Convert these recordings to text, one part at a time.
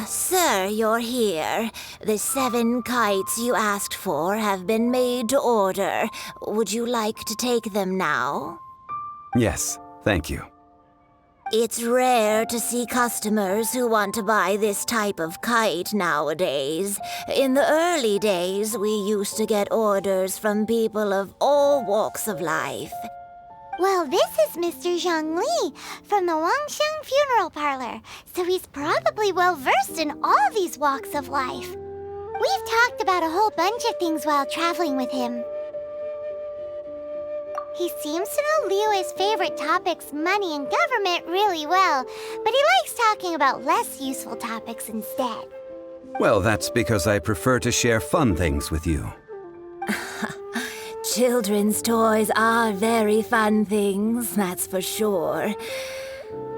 Sir, you're here. The 7 kites you asked for have been made to order. Would you like to take them now? Yes, thank you. It's rare to see customers who want to buy this type of kite nowadays. In the early days, we used to get orders from people of all walks of life. Well, this is Mr. Zhongli from the Wangsheng Funeral Parlor, so he's probably well-versed in all these walks of life. We've talked about a whole bunch of things while traveling with him. He seems to know Liyue's favorite topics, money and government, really well, but he likes talking about less useful topics instead. Well, that's because I prefer to share fun things with you. Children's toys are very fun things, that's for sure.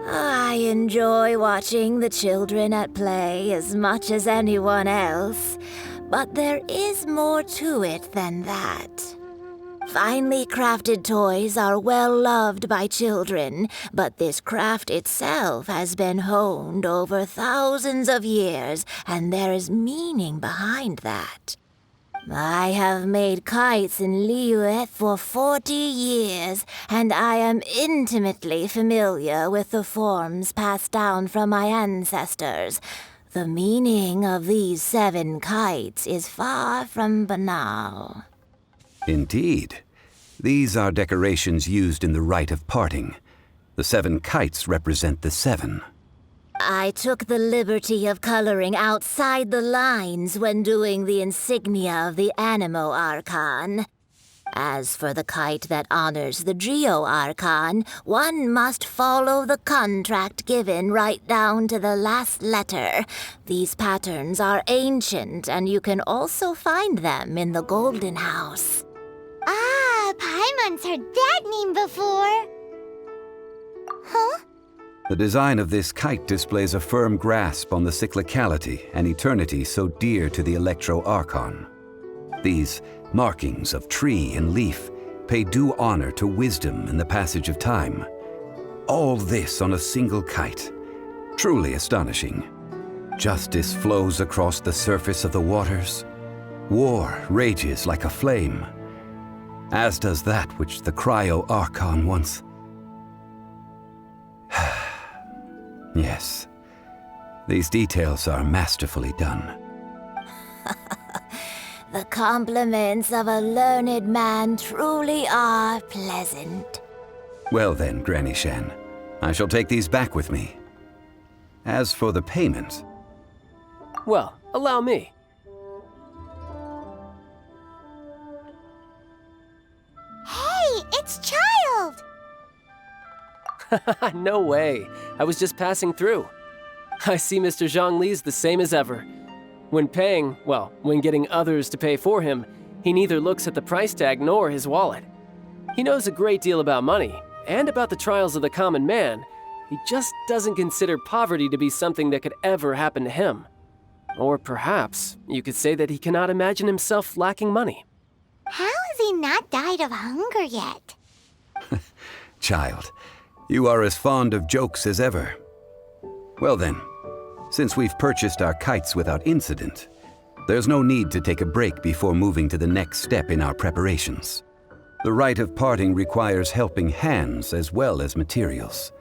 I enjoy watching the children at play as much as anyone else, but there is more to it than that. Finely crafted toys are well loved by children, but this craft itself has been honed over thousands of years, and there is meaning behind that. I have made kites in Liyue for 40 years, and I am intimately familiar with the forms passed down from my ancestors. The meaning of these 7 kites is far from banal. Indeed. These are decorations used in the Rite of Parting. The 7 kites represent the 7. I took the liberty of coloring outside the lines when doing the insignia of the Animo Archon. As for the kite that honors the Geo Archon, one must follow the contract given right down to the last letter. These patterns are ancient, and you can also find them in the Golden House. Ah, Paimon's heard that name before. Huh? The design of this kite displays a firm grasp on the cyclicality and eternity so dear to the Electro Archon. These markings of tree and leaf pay due honor to wisdom and the passage of time. All this on a single kite. Truly astonishing. Justice flows across the surface of the waters. War rages like a flame. As does that which the Cryo Archon once... Yes, these details are masterfully done. The compliments of a learned man truly are pleasant. Well then, Granny Shan, I shall take these back with me. As for the payment... Well, allow me. Hey, it's Child! No way. I was just passing through. I see Mr. Zhongli's the same as ever. When paying, well, when getting others to pay for him, he neither looks at the price tag nor his wallet. He knows a great deal about money, and about the trials of the common man. He just doesn't consider poverty to be something that could ever happen to him. Or perhaps you could say that he cannot imagine himself lacking money. How has he not died of hunger yet? Child, you are as fond of jokes as ever. Well then, since we've purchased our kites without incident, there's no need to take a break before moving to the next step in our preparations. The Rite of Parting requires helping hands as well as materials.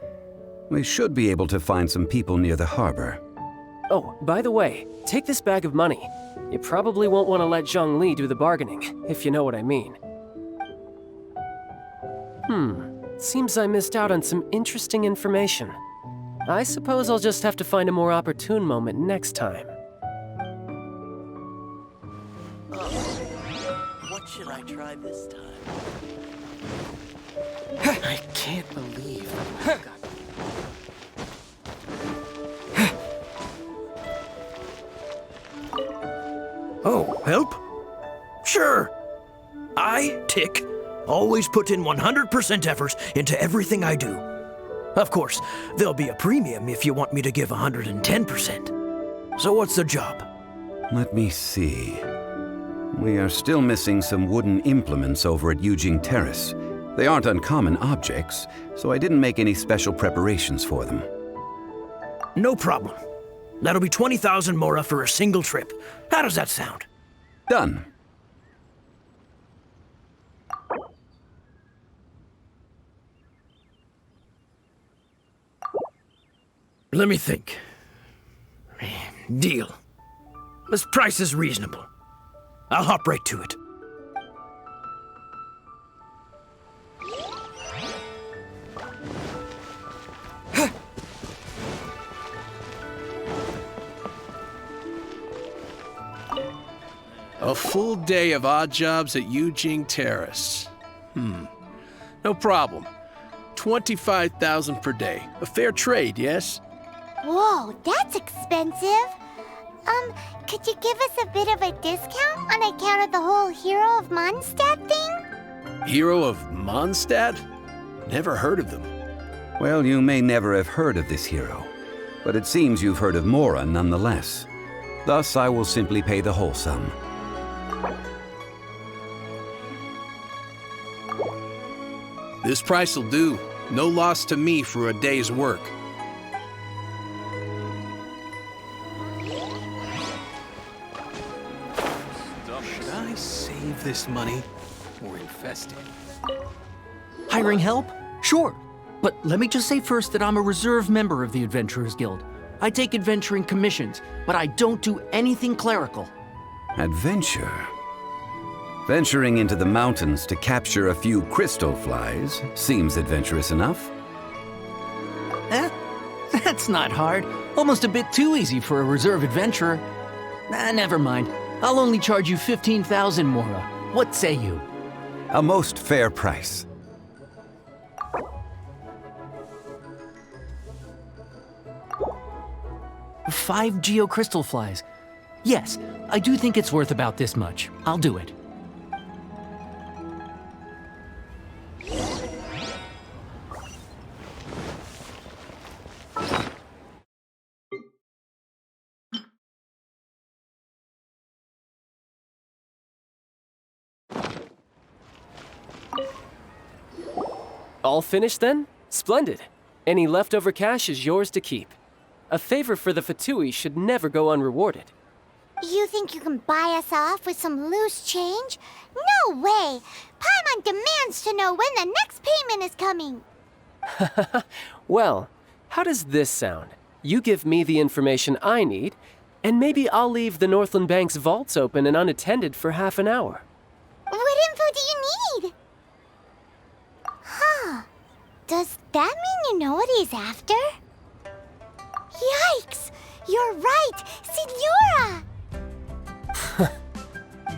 We should be able to find some people near the harbor. Oh, by the way, take this bag of money. You probably won't want to let Zhongli do the bargaining, if you know what I mean. Seems I missed out on some interesting information. I suppose I'll just have to find a more opportune moment next time. What should I try this time? I can't believe Oh, help? Sure. I, Tick, always put in 100% effort into everything I do. Of course, there'll be a premium if you want me to give 110%. So what's the job? Let me see. We are still missing some wooden implements over at Yujing Terrace. They aren't uncommon objects, so I didn't make any special preparations for them. No problem. That'll be 20,000 mora for a single trip. How does that sound? Done. Let me think. Deal. This price is reasonable. I'll hop right to it. A full day of odd jobs at Yujing Terrace. No problem. 25,000 per day. A fair trade, yes? Whoa, that's expensive. Could you give us a bit of a discount on account of the whole Hero of Mondstadt thing? Hero of Mondstadt? Never heard of them. Well, you may never have heard of this hero, but it seems you've heard of Mora nonetheless. Thus, I will simply pay the whole sum. This price'll do. No loss to me for a day's work. Should I save this money or invest it? Hiring help? Sure. But let me just say first that I'm a reserve member of the Adventurers Guild. I take adventuring commissions, but I don't do anything clerical. Adventure? Venturing into the mountains to capture a few crystal flies seems adventurous enough. That's not hard. Almost a bit too easy for a reserve adventurer. Never mind. I'll only charge you 15,000 mora. What say you? A most fair price. Five Geo crystal flies. Yes, I do think it's worth about this much. I'll do it. All finished then? Splendid. Any leftover cash is yours to keep. A favor for the Fatui should never go unrewarded. You think you can buy us off with some loose change? No way! Paimon demands to know when the next payment is coming. Well, how does this sound? You give me the information I need, and maybe I'll leave the Northland Bank's vaults open and unattended for half an hour. What info do you need? Huh. Does that mean you know what he's after? Yikes! You're right! Signora!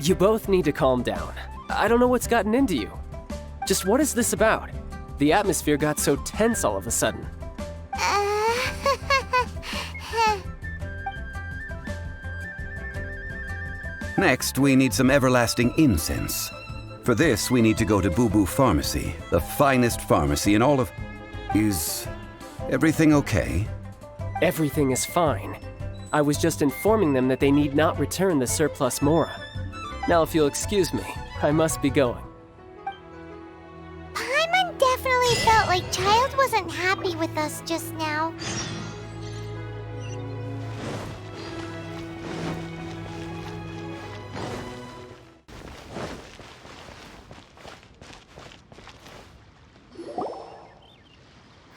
You both need to calm down. I don't know what's gotten into you. Just what is this about? The atmosphere got so tense all of a sudden. Next, we need some everlasting incense. For this, we need to go to Boo Boo Pharmacy, the finest pharmacy in all of... Is everything okay? Everything is fine. I was just informing them that they need not return the surplus mora. Now, if you'll excuse me, I must be going. Paimon definitely felt like Childe wasn't happy with us just now.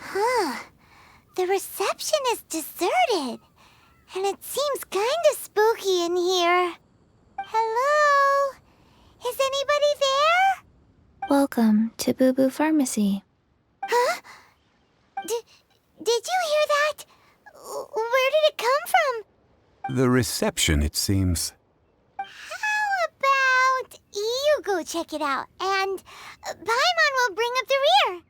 Huh. The reception is deserted. And it seems kinda spooky in here. Hello? Is anybody there? Welcome to Boo Boo Pharmacy. Huh? Did you hear that? Where did it come from? The reception, it seems. How about you go check it out, and Paimon will bring up the rear.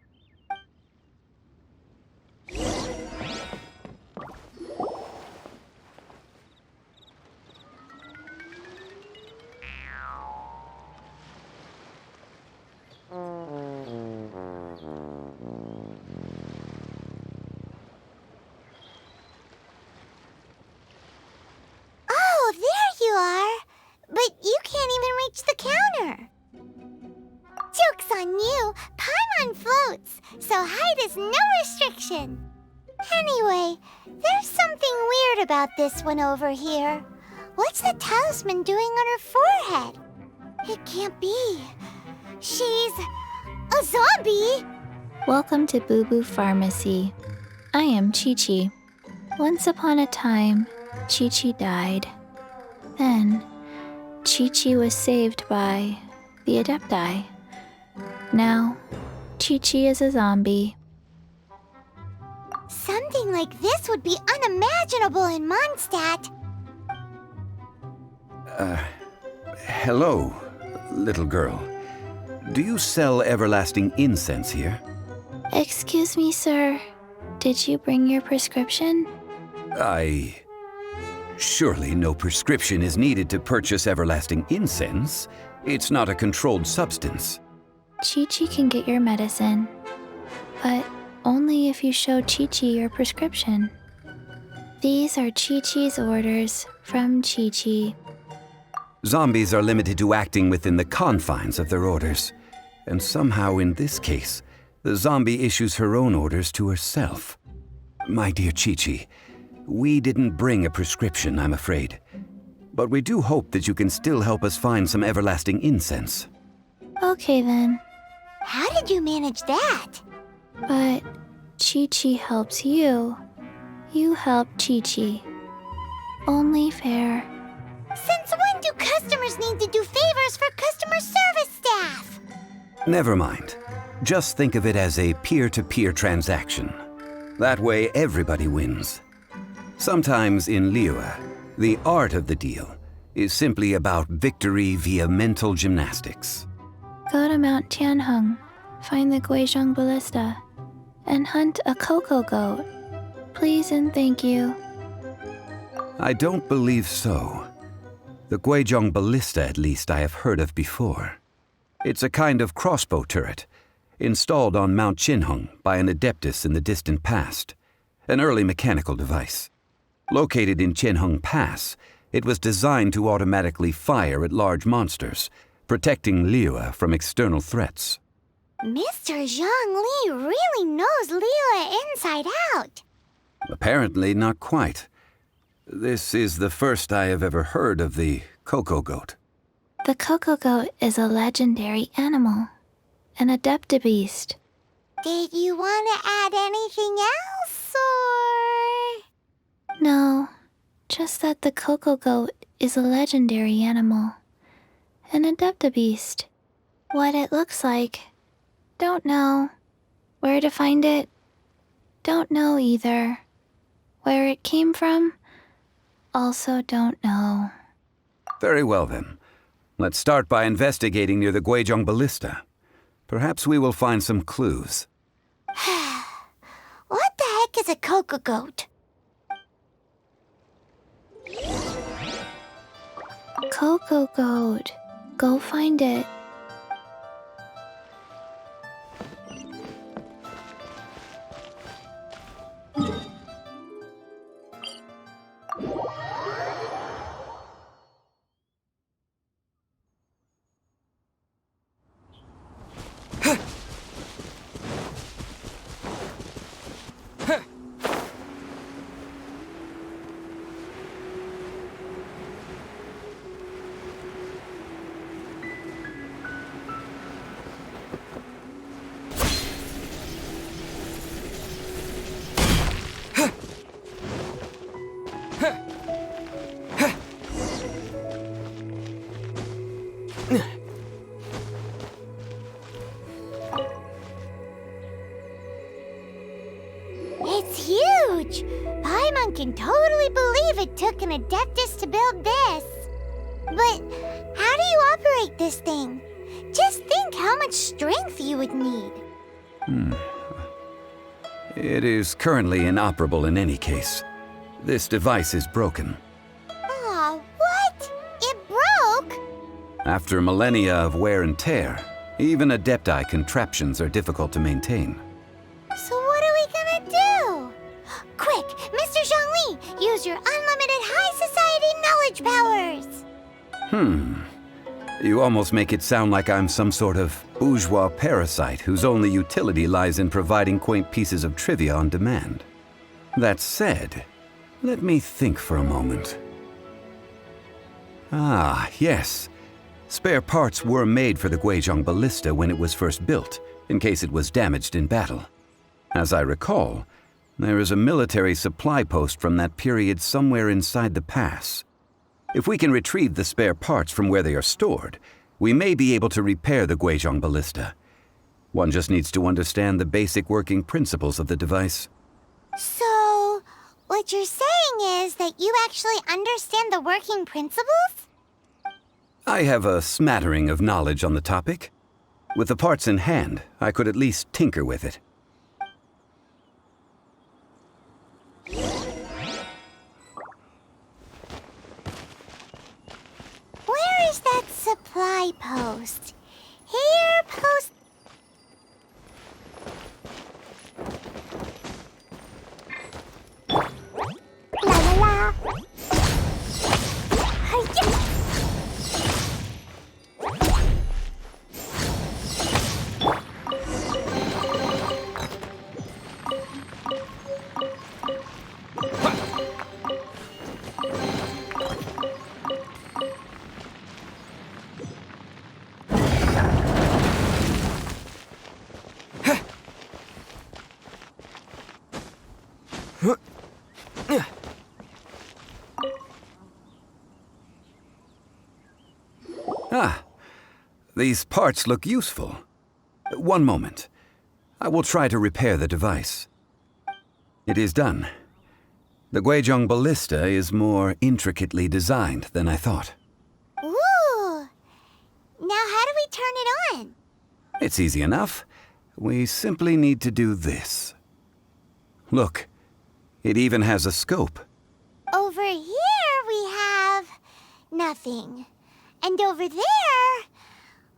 Oh, there you are. But you can't even reach the counter. Joke's on you. Paimon floats, so height is no restriction. Anyway, there's something weird weird about this one over here. What's the talisman doing on her forehead? It can't be. She's a zombie! Welcome to Boo Boo Pharmacy. I am Chi-Chi. Once upon a time, Chi-Chi died. Then, Chi-Chi was saved by the adepti. Now, Chi-Chi is a zombie. Something like this would be unimaginable in Mondstadt. Hello, little girl. Do you sell everlasting incense here? Excuse me, sir. Did you bring your prescription? Surely no prescription is needed to purchase everlasting incense. It's not a controlled substance. Chi-Chi can get your medicine, but only if you show Chi-Chi your prescription. These are Chi-Chi's orders from Chi-Chi. Zombies are limited to acting within the confines of their orders. And somehow in this case, the zombie issues her own orders to herself. My dear Chi-Chi, we didn't bring a prescription, I'm afraid. But we do hope that you can still help us find some everlasting incense. Okay then, How did you manage that? but Chi-Chi helps you. You help Chi-Chi. Only fair. Since when do customers need to do favors for customer service staff? Never mind. Just think of it as a peer-to-peer transaction. That way everybody wins. Sometimes in Liyue, the art of the deal is simply about victory via mental gymnastics. Go to Mount Tianheng, find the Guizhong ballista, and hunt a cocoa goat. Please and thank you. I don't believe so. The Guizhong ballista, at least, I have heard of before. It's a kind of crossbow turret, installed on Mount Tianheng by an adeptus in the distant past, an early mechanical device. Located in Tianheng Pass, it was designed to automatically fire at large monsters, protecting Liyue from external threats. Mr. Zhongli really knows Liyue inside out. Apparently not quite. This is the first I have ever heard of the cocoa goat. The cocoa goat is a legendary animal, an adepti beast. Did you want to add anything else, or...? No, just that the cocoa goat is a legendary animal, an adepti beast. What it looks like, don't know. Where to find it, don't know either. Where it came from, also don't know. Very well then. Let's start by investigating near the Guizhong ballista. Perhaps we will find some clues. What the heck is a cocoa goat? Cocoa goat, go find it. It's huge! Paimon can totally believe it took an adeptus to build this. But how do you operate this thing? Just think how much strength you would need. It is currently inoperable in any case. This device is broken. Aw, what? It broke? After millennia of wear and tear, even adepti contraptions are difficult to maintain. So what are we gonna do? Quick, Mr. Zhongli, use your unlimited high society knowledge powers! You almost make it sound like I'm some sort of bourgeois parasite whose only utility lies in providing quaint pieces of trivia on demand. That said, Let me think for a moment. Ah, yes. Spare parts were made for the Guizhong ballista when it was first built, in case it was damaged in battle. As I recall, there is a military supply post from that period somewhere inside the pass. If we can retrieve the spare parts from where they are stored, we may be able to repair the Guizhong ballista. One just needs to understand the basic working principles of the device. So, what you're saying is that you actually understand the working principles? I have a smattering of knowledge on the topic. With the parts in hand, I could at least tinker with it. Where is that supply post? Here, post... La la la. Hi-ya. Ah, these parts look useful. One moment. I will try to repair the device. It is done. The Guizhong ballista is more intricately designed than I thought. Ooh! Now how do we turn it on? It's easy enough. We simply need to do this. Look, it even has a scope. Over here we have... nothing. And over there...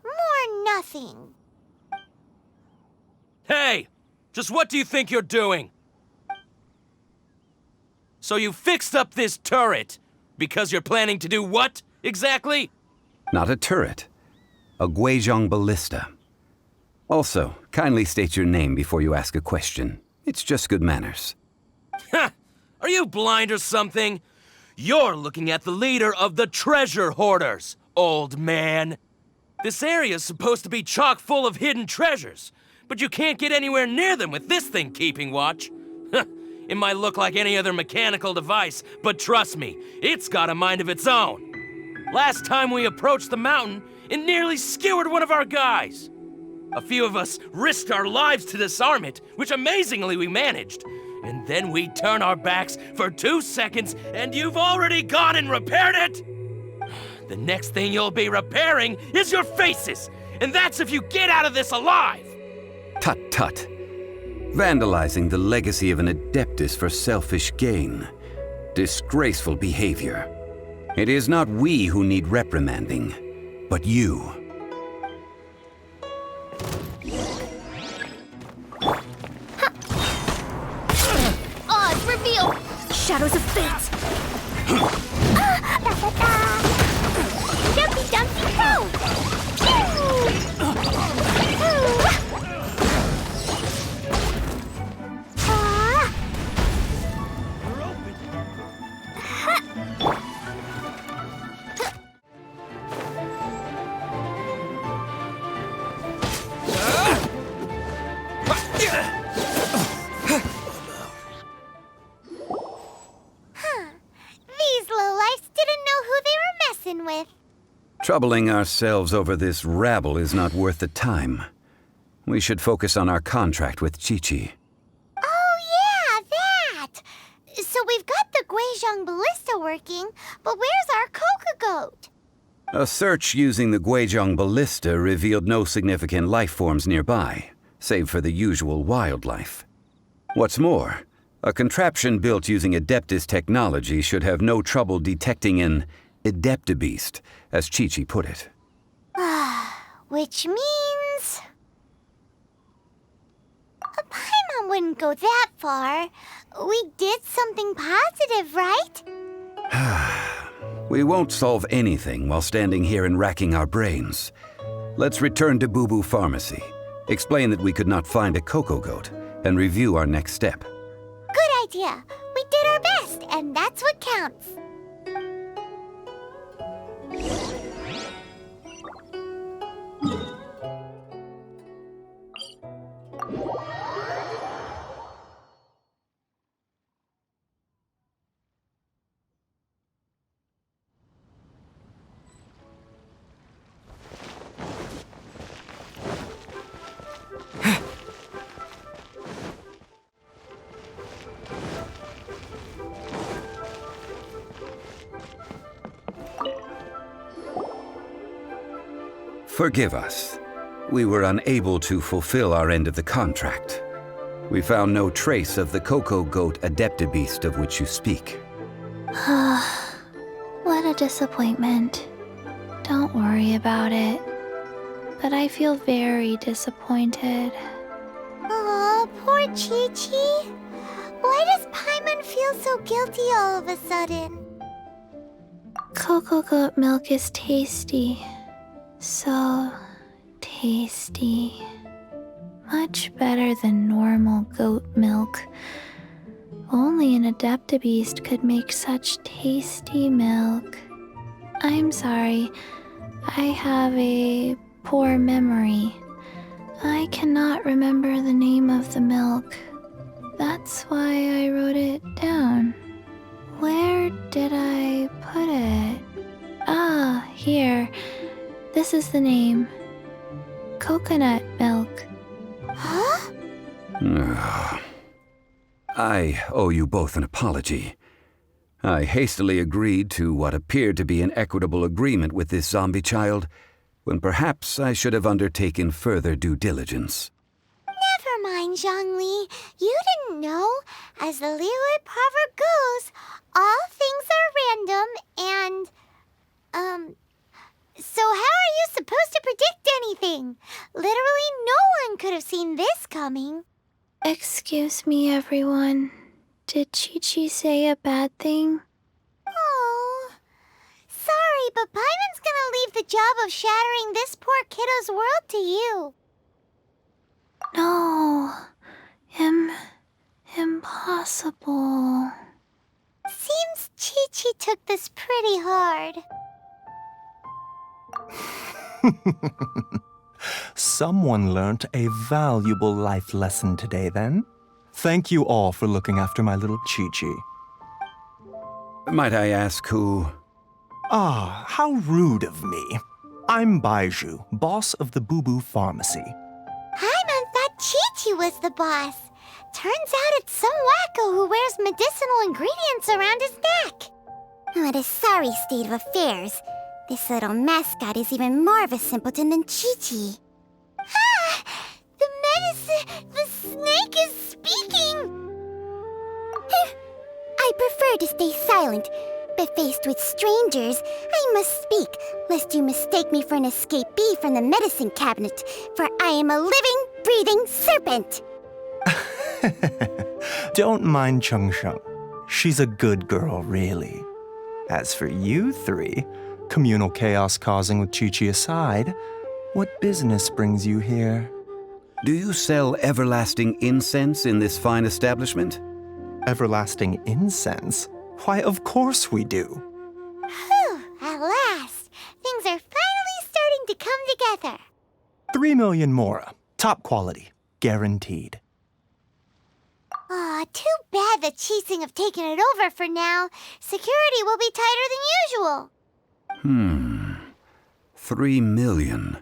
more nothing. Hey! Just what do you think you're doing? So you fixed up this turret because you're planning to do what, exactly? Not a turret. A Guizhong ballista. Also, kindly state your name before you ask a question. It's just good manners. Ha! Are you blind or something? You're looking at the leader of the treasure hoarders, old man. This area's supposed to be chock full of hidden treasures, but you can't get anywhere near them with this thing keeping watch. It might look like any other mechanical device, but trust me, it's got a mind of its own. Last time we approached the mountain, it nearly skewered one of our guys. A few of us risked our lives to disarm it, which amazingly we managed. And then we turn our backs for 2 seconds, and you've already gone and repaired it? The next thing you'll be repairing is your faces, and that's if you get out of this alive! Tut tut. Vandalizing the legacy of an adeptus for selfish gain. Disgraceful behavior. It is not we who need reprimanding, but you. Odds reveal! Shadows of fate! Dumpy Dumpy Go! These lowlifes didn't know who they were messing with. Troubling ourselves over this rabble is not worth the time. We should focus on our contract with Chi-Chi. Oh yeah, that! So we've got the Guizhong ballista working, but where's our Coca-Goat? A search using the Guizhong ballista revealed no significant life forms nearby, save for the usual wildlife. What's more, a contraption built using Adeptus technology should have no trouble detecting an adepti-beast, as Chi-Chi put it. Which means... Paimon wouldn't go that far. We did something positive, right? We won't solve anything while standing here and racking our brains. Let's return to Boo Boo Pharmacy, explain that we could not find a Coco Goat, and review our next step. Good idea. We did our best. best, and that's what counts. Forgive us. We were unable to fulfill our end of the contract. We found no trace of the Cocoa Goat adepti beast of which you speak. What a disappointment. Don't worry about it. But I feel very disappointed. Aw, poor Chi-Chi. Why does Paimon feel so guilty all of a sudden? Cocoa goat milk is tasty. So tasty. Much better than normal goat milk. Only an adepti beast could make such tasty milk. I'm sorry. I have a poor memory. I cannot remember the name of the milk. That's why I wrote it down. Where did I put it? Ah, here. This is the name. Coconut milk. Huh? I owe you both an apology. I hastily agreed to what appeared to be an equitable agreement with this zombie child, when perhaps I should have undertaken further due diligence. Never mind, Zhongli. You didn't know. As the Liyue proverb goes, all things are random and, so how are you supposed to predict anything? Literally no one could have seen this coming. Excuse me, everyone. Did Chi-Chi say a bad thing? Oh, sorry, but Paimon's gonna leave the job of shattering this poor kiddo's world to you. No. Impossible. Seems Chi-Chi took this pretty hard. Someone learnt a valuable life lesson today, then. Thank you all for looking after my little Chi-Chi. Might I ask who? Ah, how rude of me. I'm Baiju, boss of the Boo Boo Pharmacy. Paimon thought Chi-Chi was the boss. Turns out it's some wacko who wears medicinal ingredients around his neck. What a sorry state of affairs. This little mascot is even more of a simpleton than Chi-Chi. Ah! The snake is speaking! I prefer to stay silent, but faced with strangers, I must speak, lest you mistake me for an escapee from the medicine cabinet, for I am a living, breathing serpent! Don't mind Chengsheng. She's a good girl, really. As for you three, communal chaos causing with Chi-Chi aside, what business brings you here? Do you sell everlasting incense in this fine establishment? Everlasting incense? Why, of course we do. Whew, at last. Things are finally starting to come together. 3 million Mora. Top quality. Guaranteed. Aw, too bad the Chising have taken it over for now. Security will be tighter than usual. 3 million.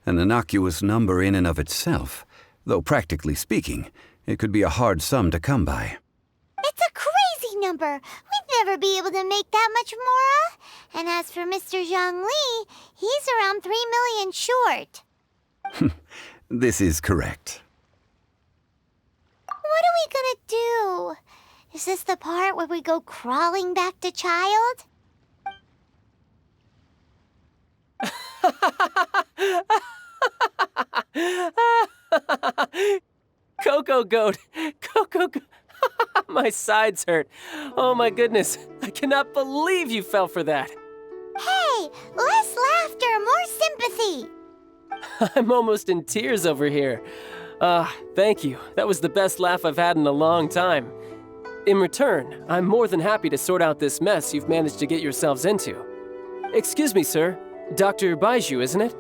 An innocuous number in and of itself, though practically speaking, it could be a hard sum to come by. It's a crazy number. We'd never be able to make that much Mora. And as for Mr. Zhongli, he's around 3 million short. This is correct. What are we gonna do? Is this the part where we go crawling back to child? Cocoa goat! Cocoa goat! My sides hurt. Oh my goodness. I cannot believe you fell for that. Hey, less laughter, more sympathy. I'm almost in tears over here. Thank you. That was the best laugh I've had in a long time. In return, I'm more than happy to sort out this mess you've managed to get yourselves into. Excuse me, sir. Dr. Baiju, isn't it?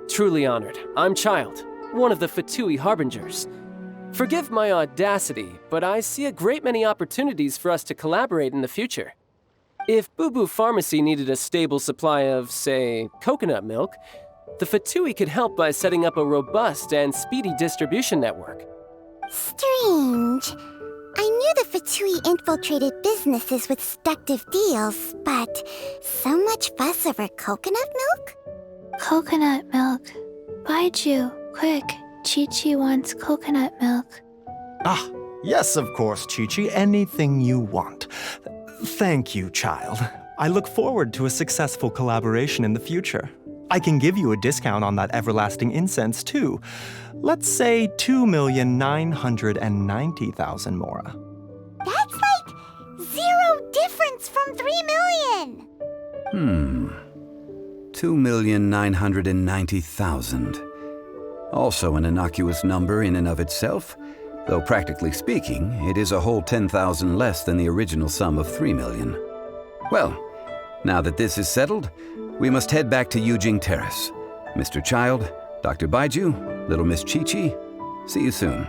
Truly honored. I'm Childe, one of the Fatui Harbingers. Forgive my audacity, but I see a great many opportunities for us to collaborate in the future. If Boo Boo Pharmacy needed a stable supply of, say, coconut milk, the Fatui could help by setting up a robust and speedy distribution network. Strange. I knew the Fatui infiltrated businesses with seductive deals, but so much fuss over coconut milk? Coconut milk. Baiju, quick. Chi-Chi wants coconut milk. Ah, yes, of course, Chi-Chi. Anything you want. Thank you, child. I look forward to a successful collaboration in the future. I can give you a discount on that everlasting incense, too. Let's say 2,990,000 Mora. That's like 0 difference from 3 million. 2,990,000. Also an innocuous number in and of itself, though practically speaking, it is a whole 10,000 less than the original sum of 3 million. Well, now that this is settled, we must head back to Yujing Terrace. Mr. Childe, Dr. Baiju, little Miss Chi-Chi, see you soon.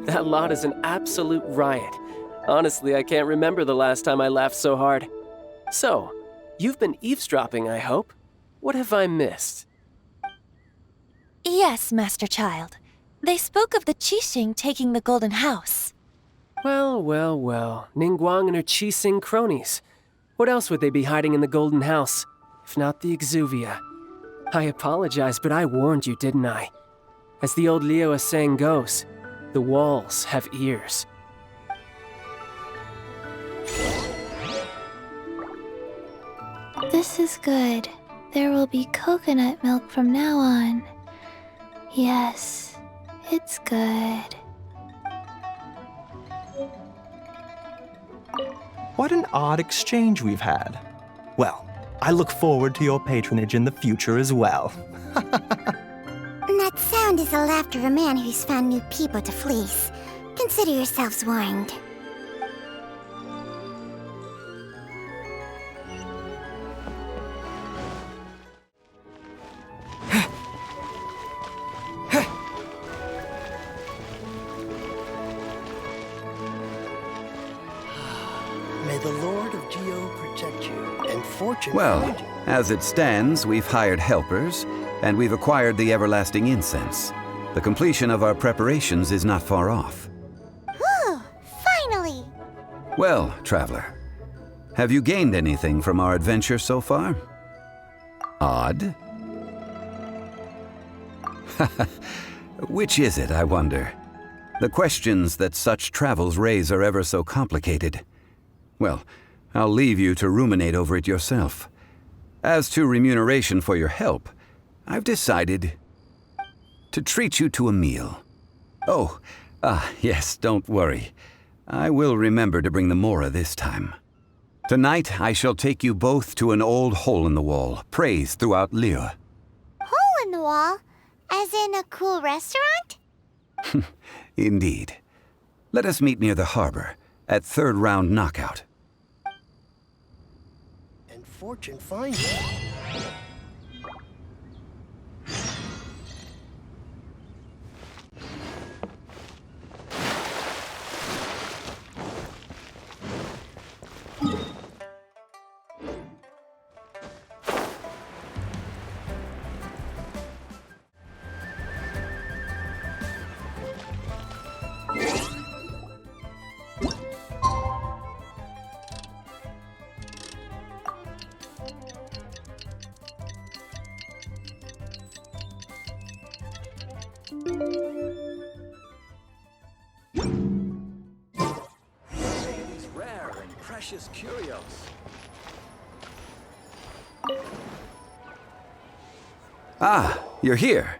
That lot is an absolute riot. Honestly, I can't remember the last time I laughed so hard. So, you've been eavesdropping, I hope? What have I missed? Yes, Master Childe. They spoke of the Qixing taking the Golden House. Well, Ningguang and her Qixing cronies. What else would they be hiding in the Golden House, if not the Exuvia? I apologize, but I warned you, didn't I? As the old Liyue saying goes, the walls have ears. This is good. There will be coconut milk from now on. Yes, it's good. What an odd exchange we've had. Well, I look forward to your patronage in the future as well. That sound is the laughter of a man who's found new people to fleece. Consider yourselves warned. May the Lord of Geo protect you and fortune Well, find you. as it stands, we've hired helpers, and we've acquired the everlasting incense. The completion of our preparations is not far off. Whew, finally. Well, traveler, have you gained anything from our adventure so far? Odd? Which is it, I wonder? The questions that such travels raise are ever so complicated. Well, I'll leave you to ruminate over it yourself. As to remuneration for your help, I've decided to treat you to a meal. Oh, yes, don't worry. I will remember to bring the Mora this time. Tonight, I shall take you both to an old hole-in-the-wall, praised throughout Liyue. Hole in the wall? As in a cool restaurant? Indeed. Let us meet near the harbor, at third round knockout. And fortune find you. These rare and precious curios. Ah, you're here.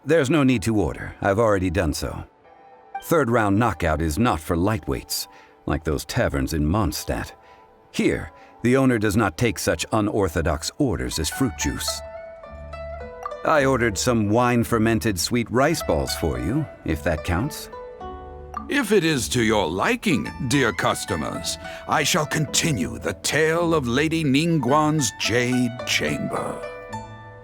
There's no need to order. I've already done so. Third round knockout is not for lightweights, like those taverns in Mondstadt. Here, the owner does not take such unorthodox orders as fruit juice. I ordered some wine-fermented sweet rice balls for you, if that counts. If it is to your liking, dear customers, I shall continue the tale of Lady Ningguang's Jade Chamber.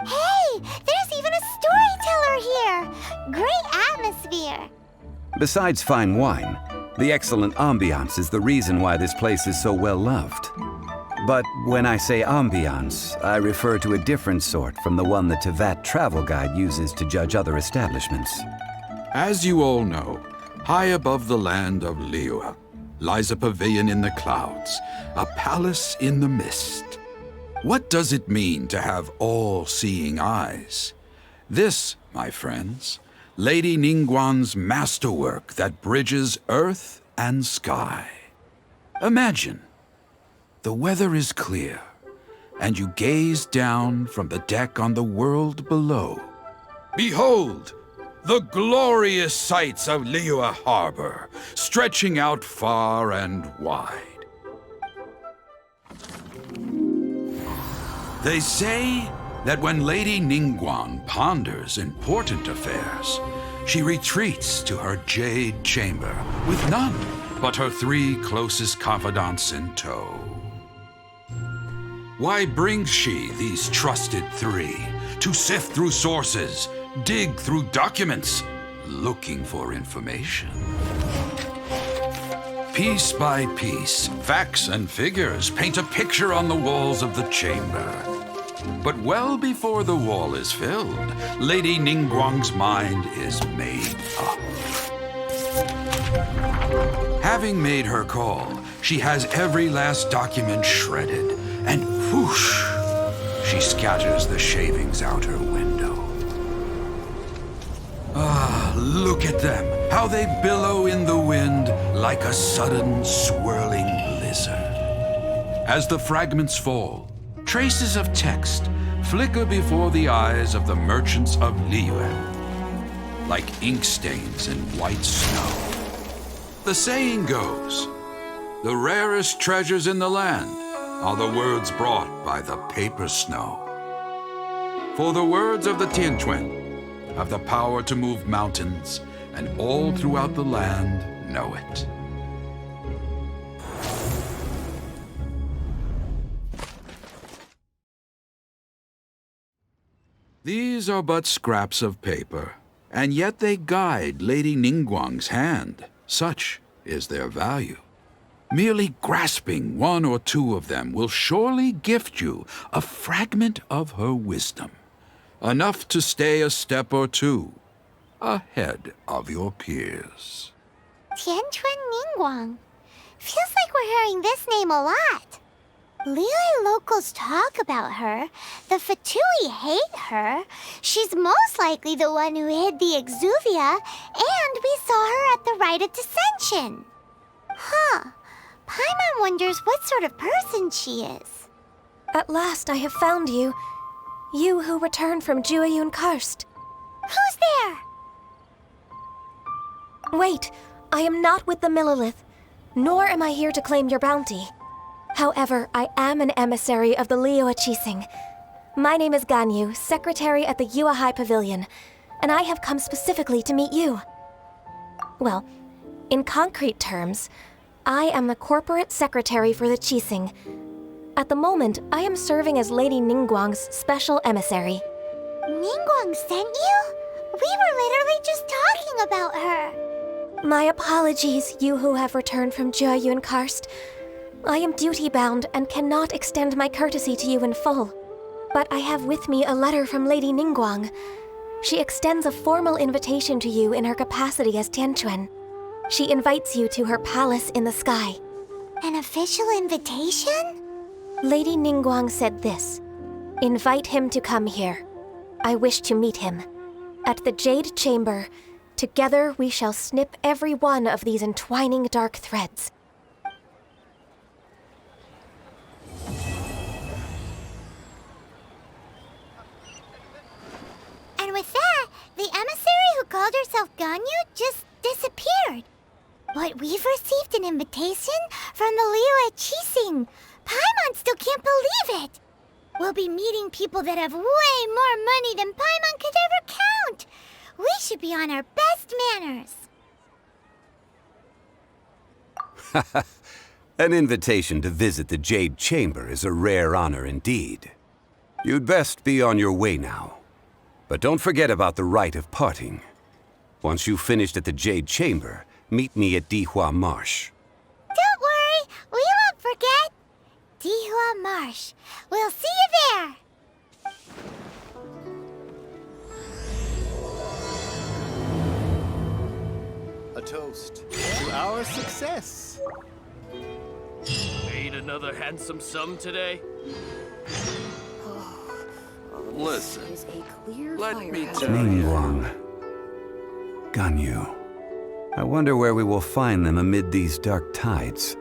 Hey, there's even a storyteller here! Great atmosphere! Besides fine wine, the excellent ambiance is the reason why this place is so well loved. But when I say ambiance, I refer to a different sort from the one the Tevat travel guide uses to judge other establishments. As you all know, high above the land of Liyue lies a pavilion in the clouds, a palace in the mist. What does it mean to have all-seeing eyes? This, my friends, Lady Ningguang's masterwork that bridges earth and sky. Imagine, the weather is clear, and you gaze down from the deck on the world below. Behold, the glorious sights of Liyue Harbor, stretching out far and wide. They say that when Lady Ningguang ponders important affairs, she retreats to her jade chamber with none but her 3 closest confidants in tow. Why brings she these trusted 3 to sift through sources, dig through documents, looking for information? Piece by piece, facts and figures paint a picture on the walls of the chamber. But well before the wall is filled, Lady Ningguang's mind is made up. Having made her call, she has every last document shredded, and whoosh, she scatters the shavings out her window. Ah, look at them, how they billow in the wind like a sudden swirling blizzard. As the fragments fall, traces of text flicker before the eyes of the merchants of Liyue, like ink stains in white snow. The saying goes, the rarest treasures in the land are the words brought by the paper snow. For the words of the Tianquan have the power to move mountains, and all throughout the land know it. These are but scraps of paper, and yet they guide Lady Ningguang's hand. Such is their value. Merely grasping 1 or 2 of them will surely gift you a fragment of her wisdom, enough to stay a step or 2 ahead of your peers. Tianquan Ningguang. Feels like we're hearing this name a lot. Liyue locals talk about her. The Fatui hate her. She's most likely the one who hid the Exuvia, and we saw her at the Rite of Dissension. Huh. Paimon wonders what sort of person she is. At last I have found you. You who returned from Jueyun Karst. Who's there? Wait, I am not with the Millelith, nor am I here to claim your bounty. However, I am an emissary of the Liyue Chising. My name is Ganyu, secretary at the Yuehai Pavilion, and I have come specifically to meet you. Well, in concrete terms, I am the corporate secretary for the Chising. At the moment, I am serving as Lady Ningguang's special emissary. Ningguang sent you? We were literally just talking about her. My apologies, you who have returned from Jueyun Karst. I am duty-bound and cannot extend my courtesy to you in full. But I have with me a letter from Lady Ningguang. She extends a formal invitation to you in her capacity as Tianquan. She invites you to her palace in the sky. An official invitation? Lady Ningguang said this. Invite him to come here. I wish to meet him. At the Jade Chamber, together we shall snip every one of these entwining dark threads. And with that, the emissary who called herself Ganyu just disappeared. But we've received an invitation from the Liyue Chising. Paimon still can't believe it. We'll be meeting people that have way more money than Paimon could ever count. We should be on our best manners. An invitation to visit the Jade Chamber is a rare honor indeed. You'd best be on your way now. But don't forget about the Rite of Parting. Once you've finished at the Jade Chamber, meet me at Dihua Marsh. Don't worry, we won't forget. Dihua Marsh. We'll see you there. A toast to our success. Made another handsome sum today? Listen, let me tell you. Ningguang. Ganyu. I wonder where we will find them amid these dark tides.